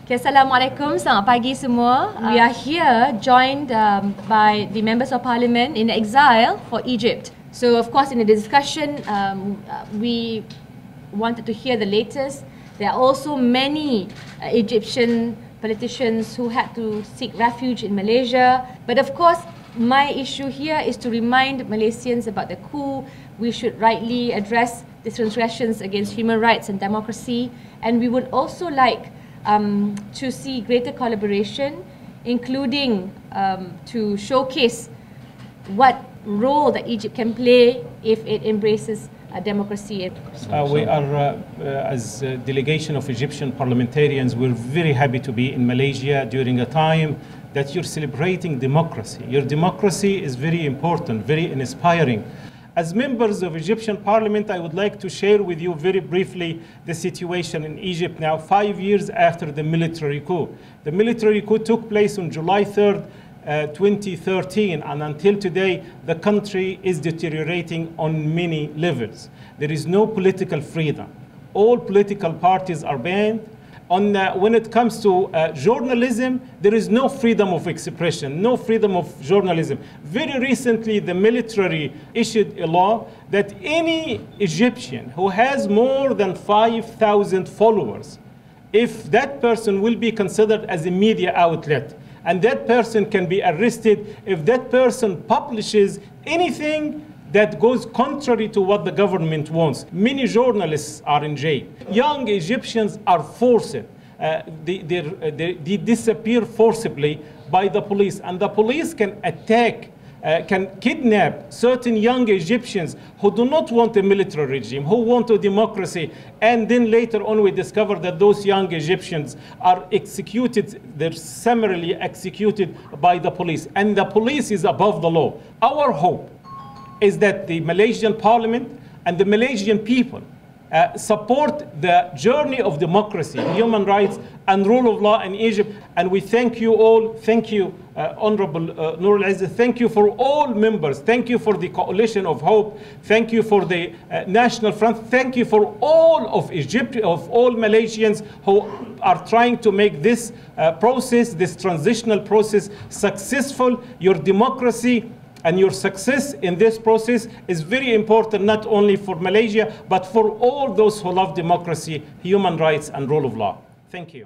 Okay, Assalamualaikum, selamat pagi semua. We are here joined by the members of parliament in exile for Egypt. So of course in the discussion we wanted to hear the latest. There are also many Egyptian politicians who had to seek refuge in Malaysia. But of course my issue here is to remind Malaysians about the coup. We should rightly address the transgressions against human rights and democracy, and we would also like to see greater collaboration, including to showcase what role that Egypt can play if it embraces democracy. We are, as a delegation of Egyptian parliamentarians, we're very happy to be in Malaysia during a time that you're celebrating democracy. Your democracy is very important, very inspiring. As members of Egyptian parliament, I would like to share with you very briefly the situation in Egypt now, 5 years after the military coup. The military coup took place on July 3rd, 2013, and until today, the country is deteriorating on many levels. There is no political freedom. All political parties are banned. When it comes to journalism, there is no freedom of expression, no freedom of journalism. Very recently, the military issued a law that any Egyptian who has more than 5,000 followers, if that person will be considered as a media outlet, and that person can be arrested if that person publishes anything that goes contrary to what the government wants. Many journalists are in jail. Young Egyptians are forced. They disappear forcibly by the police, and the police can attack, can kidnap certain young Egyptians who do not want a military regime, who want a democracy, and then later on we discover that those young Egyptians are executed, they're summarily executed by the police, and the police is above the law. Our hope is that the Malaysian parliament and the Malaysian people support the journey of democracy, human rights, and rule of law in Egypt. And we thank you all. Thank you, Honorable Nur Al-Aziz. Thank you for all members. Thank you for the Coalition of Hope. Thank you for the National Front. Thank you for all of Egypt, of all Malaysians who are trying to make this process, this transitional process, successful. Your democracy and your success in this process is very important, not only for Malaysia, but for all those who love democracy, human rights, and rule of law. Thank you.